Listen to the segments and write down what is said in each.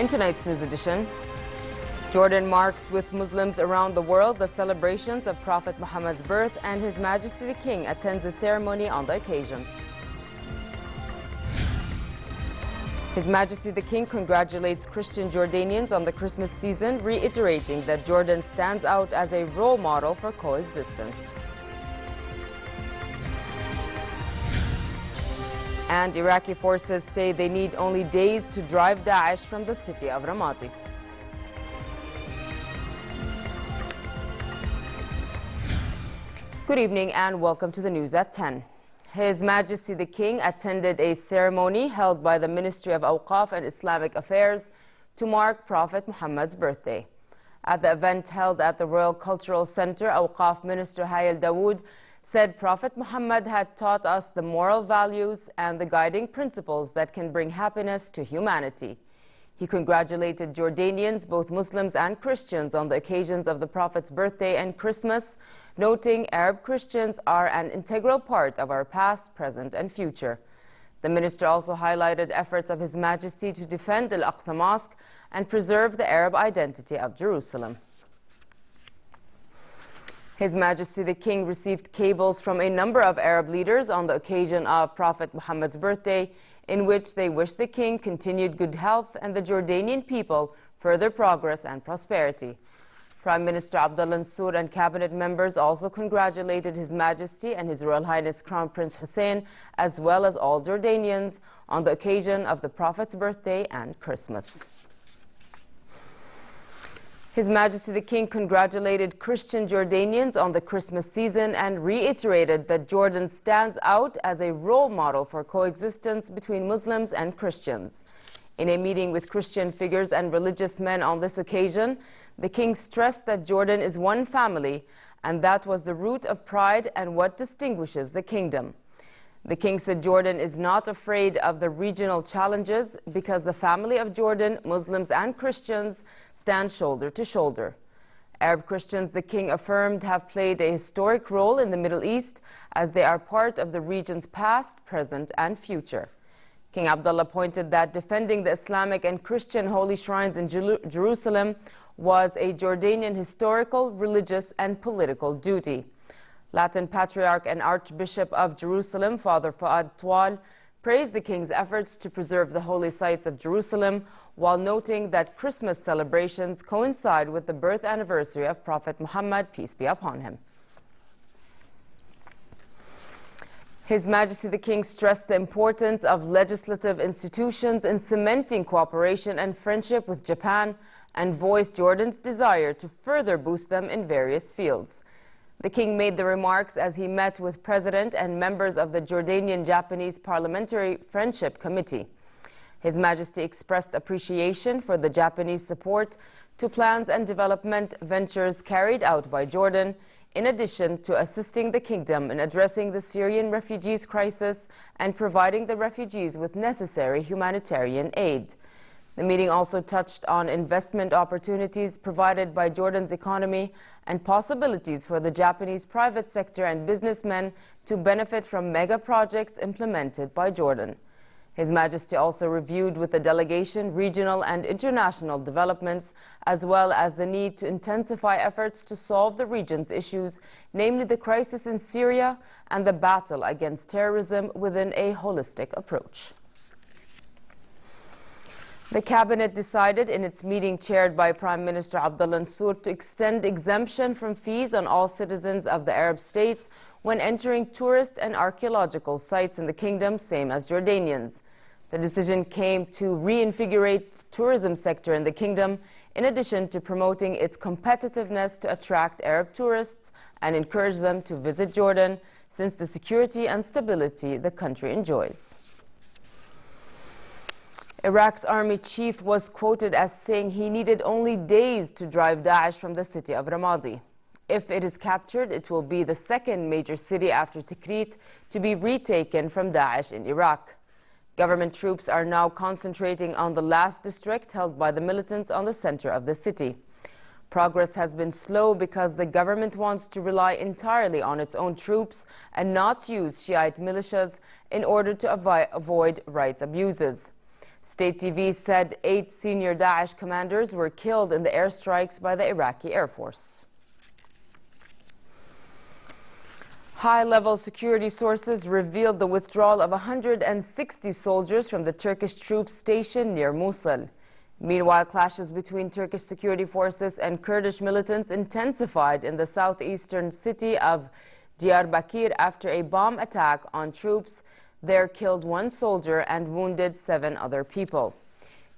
In tonight's news edition, Jordan marks with Muslims around the world the celebrations of Prophet Muhammad's birth, and His Majesty the King attends a ceremony on the occasion. His Majesty the King congratulates Christian Jordanians on the Christmas season, reiterating that Jordan stands out as a role model for coexistence. And Iraqi forces say they need only days to drive Daesh from the city of Ramadi. Good evening and welcome to the news at 10. His Majesty the King attended a ceremony held by the Ministry of Awqaf and Islamic Affairs to mark Prophet Muhammad's birthday. At the event held at the Royal Cultural Center, Awqaf Minister Dawood said Prophet Muhammad had taught us the moral values and the guiding principles that can bring happiness to humanity. He congratulated Jordanians, both Muslims and Christians, on the occasions of the Prophet's birthday and Christmas, noting Arab Christians are an integral part of our past, present, and future. The minister also highlighted efforts of His Majesty to defend Al-Aqsa Mosque and preserve the Arab identity of Jerusalem. His Majesty the King received cables from a number of Arab leaders on the occasion of Prophet Muhammad's birthday, in which they wished the King continued good health and the Jordanian people further progress and prosperity. Prime Minister Abdullah Mansour and cabinet members also congratulated His Majesty and His Royal Highness Crown Prince Hussein, as well as all Jordanians, on the occasion of the Prophet's birthday and Christmas. His Majesty the King congratulated Christian Jordanians on the Christmas season and reiterated that Jordan stands out as a role model for coexistence between Muslims and Christians. In a meeting with Christian figures and religious men on this occasion, the King stressed that Jordan is one family, and that was the root of pride and what distinguishes the kingdom. The King said Jordan is not afraid of the regional challenges because the family of Jordan, Muslims and Christians, stand shoulder to shoulder. Arab Christians, the King affirmed, have played a historic role in the Middle East as they are part of the region's past, present and future. King Abdullah pointed that defending the Islamic and Christian holy shrines in Jerusalem was a Jordanian historical, religious and political duty. Latin Patriarch and Archbishop of Jerusalem, Father Fuad Twal, praised the King's efforts to preserve the holy sites of Jerusalem, while noting that Christmas celebrations coincide with the birth anniversary of Prophet Muhammad, peace be upon him. His Majesty the King stressed the importance of legislative institutions in cementing cooperation and friendship with Japan, and voiced Jordan's desire to further boost them in various fields. The King made the remarks as he met with President and members of the Jordanian-Japanese Parliamentary Friendship Committee. His Majesty expressed appreciation for the Japanese support to plans and development ventures carried out by Jordan, in addition to assisting the kingdom in addressing the Syrian refugees crisis and providing the refugees with necessary humanitarian aid. The meeting also touched on investment opportunities provided by Jordan's economy and possibilities for the Japanese private sector and businessmen to benefit from mega projects implemented by Jordan. His Majesty also reviewed with the delegation regional and international developments, as well as the need to intensify efforts to solve the region's issues, namely the crisis in Syria and the battle against terrorism within a holistic approach. The cabinet decided in its meeting chaired by Prime Minister Abdullah Mansour to extend exemption from fees on all citizens of the Arab states when entering tourist and archaeological sites in the kingdom, same as Jordanians. The decision came to reinvigorate the tourism sector in the kingdom, in addition to promoting its competitiveness to attract Arab tourists and encourage them to visit Jordan, since the security and stability the country enjoys. Iraq's army chief was quoted as saying he needed only days to drive Daesh from the city of Ramadi. If it is captured, it will be the second major city after Tikrit to be retaken from Daesh in Iraq. Government troops are now concentrating on the last district held by the militants on the center of the city. Progress has been slow because the government wants to rely entirely on its own troops and not use Shiite militias in order to avoid rights abuses. State TV said 8 senior Daesh commanders were killed in the airstrikes by the Iraqi Air Force. High-level security sources revealed the withdrawal of 160 soldiers from the Turkish troops stationed near Mosul. Meanwhile, clashes between Turkish security forces and Kurdish militants intensified in the southeastern city of Diyarbakir after a bomb attack on troops there killed 1 soldier and wounded 7 other people.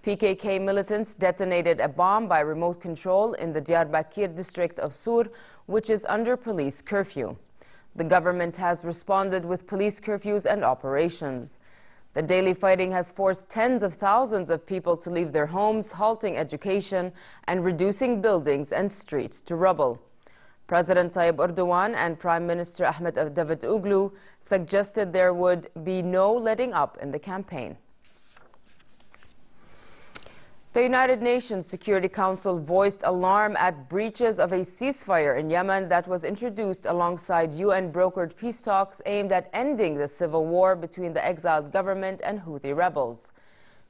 PKK militants detonated a bomb by remote control in the Diyarbakir district of Sur, which is under police curfew. The government has responded with police curfews and operations. The daily fighting has forced tens of thousands of people to leave their homes, halting education and reducing buildings and streets to rubble. President Tayyip Erdogan and Prime Minister Ahmed Davutoglu suggested there would be no letting up in the campaign. The United Nations Security Council voiced alarm at breaches of a ceasefire in Yemen that was introduced alongside UN-brokered peace talks aimed at ending the civil war between the exiled government and Houthi rebels.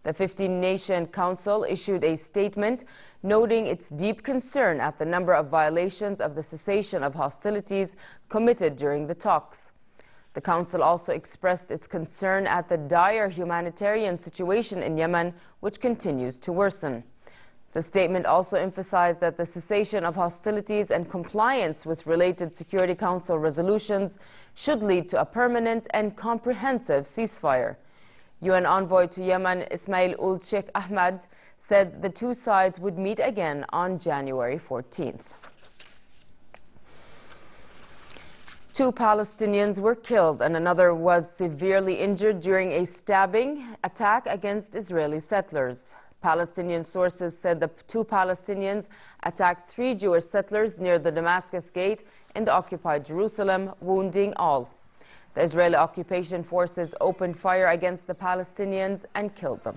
The 15-nation council issued a statement noting its deep concern at the number of violations of the cessation of hostilities committed during the talks. The council also expressed its concern at the dire humanitarian situation in Yemen, which continues to worsen. The statement also emphasized that the cessation of hostilities and compliance with related Security Council resolutions should lead to a permanent and comprehensive ceasefire. UN envoy to Yemen, Ismail ul-Sheikh Ahmad, said the 2 sides would meet again on January 14th. 2 Palestinians were killed and another was severely injured during a stabbing attack against Israeli settlers. Palestinian sources said the 2 Palestinians attacked 3 Jewish settlers near the Damascus Gate in the occupied Jerusalem, wounding all. The Israeli occupation forces opened fire against the Palestinians and killed them.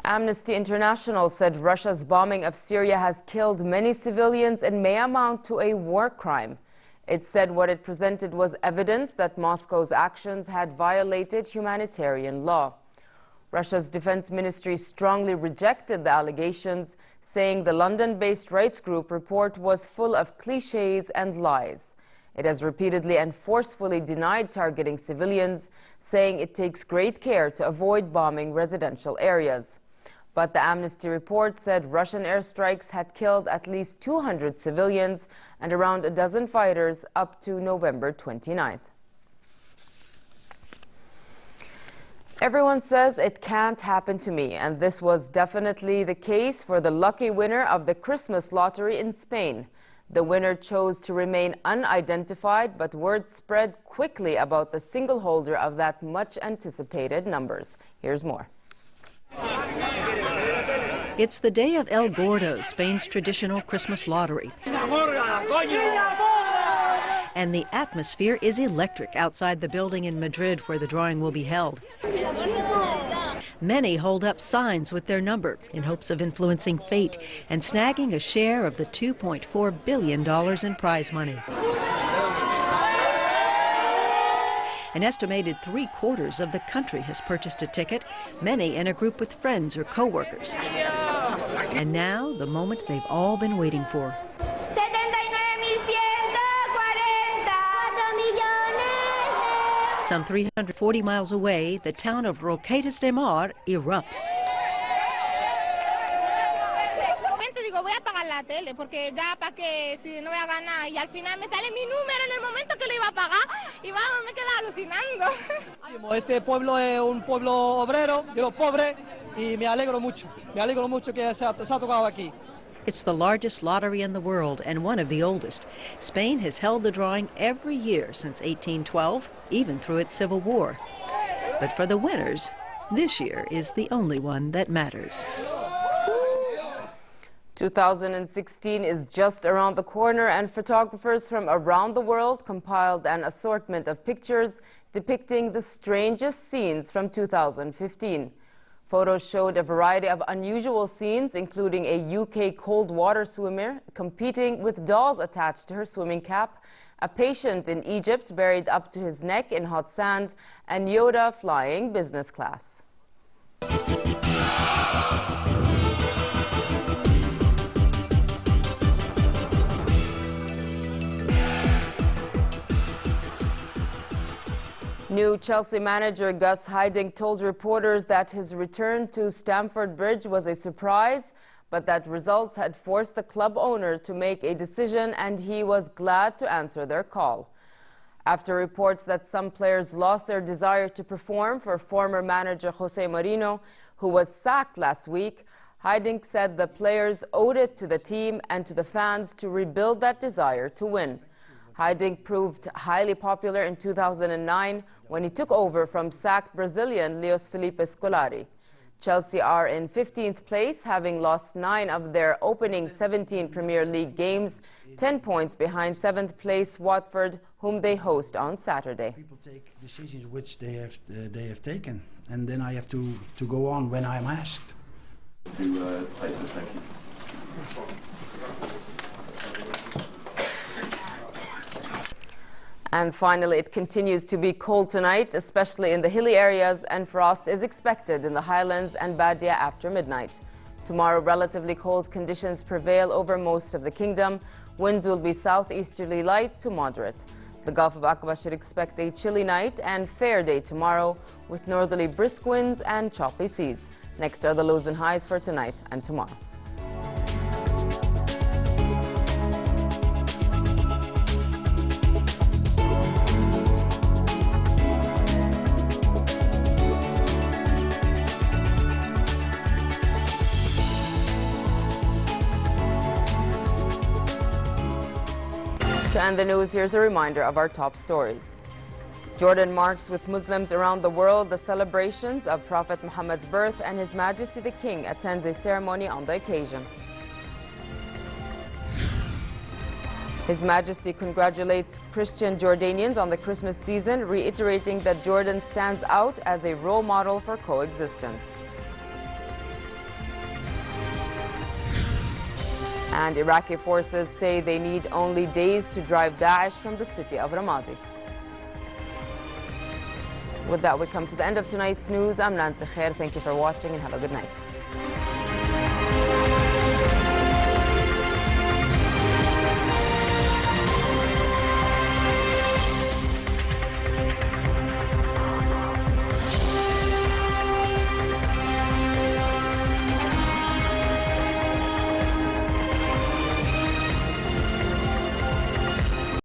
Amnesty International said Russia's bombing of Syria has killed many civilians and may amount to a war crime. It said what it presented was evidence that Moscow's actions had violated humanitarian law. Russia's defense ministry strongly rejected the allegations, saying the London-based rights group report was full of cliches and lies. It has repeatedly and forcefully denied targeting civilians, saying it takes great care to avoid bombing residential areas. But the Amnesty report said Russian airstrikes had killed at least 200 civilians and around a dozen fighters up to November 29th. Everyone says it can't happen to me, and this was definitely the case for the lucky winner of the Christmas lottery in Spain. The winner chose to remain unidentified, but word spread quickly about the single holder of that much-anticipated numbers. Here's more. It's the day of El Gordo, Spain's traditional Christmas lottery. And the atmosphere is electric outside the building in Madrid where the drawing will be held. Many hold up signs with their number in hopes of influencing fate and snagging a share of the $2.4 billion in prize money. An estimated 3/4 of the country has purchased a ticket, many in a group with friends or co-workers. And now, the moment they've all been waiting for. Some 340 miles away, the town of Roquetas de Mar erupts. Voy a apagar la tele porque ya para que si no voy a ganar y al final me sale mi número en el momento que lo iba a pagar y vamos, me he quedado alucinando. Este pueblo es un pueblo obrero, de los pobres, y me alegro mucho que se ha tocado aquí. It's the largest lottery in the world and one of the oldest. Spain has held the drawing every year since 1812, even through its civil war. But for the winners, this year is the only one that matters. 2016 is just around the corner, and photographers from around the world compiled an assortment of pictures depicting the strangest scenes from 2015. Photos showed a variety of unusual scenes, including a UK cold water swimmer competing with dolls attached to her swimming cap, a patient in Egypt buried up to his neck in hot sand, and Yoda flying business class. New Chelsea manager Gus Hiddink told reporters that his return to Stamford Bridge was a surprise, but that results had forced the club owner to make a decision, and he was glad to answer their call. After reports that some players lost their desire to perform for former manager Jose Mourinho, who was sacked last week, Hiddink said the players owed it to the team and to the fans to rebuild that desire to win. Hiddink proved highly popular in 2009 when he took over from sacked Brazilian Luis Felipe Scolari. Chelsea are in 15th place, having lost 9 of their opening 17 Premier League games, 10 points behind 7th place Watford, whom they host on Saturday. People take decisions which they have taken, and then I have to go on when I'm asked. To take the second. And finally, it continues to be cold tonight, especially in the hilly areas, and frost is expected in the highlands and Badia after midnight. Tomorrow, relatively cold conditions prevail over most of the kingdom. Winds will be southeasterly light to moderate. The Gulf of Aqaba should expect a chilly night and fair day tomorrow, with northerly brisk winds and choppy seas. Next are the lows and highs for tonight and tomorrow. To end the news, here's a reminder of our top stories. Jordan marks with Muslims around the world the celebrations of Prophet Muhammad's birth, and His Majesty the King attends a ceremony on the occasion. His Majesty congratulates Christian Jordanians on the Christmas season, reiterating that Jordan stands out as a role model for coexistence. And Iraqi forces say they need only days to drive Daesh from the city of Ramadi. With that, we come to the end of tonight's news. I'm Nancy Khair. Thank you for watching and have a good night.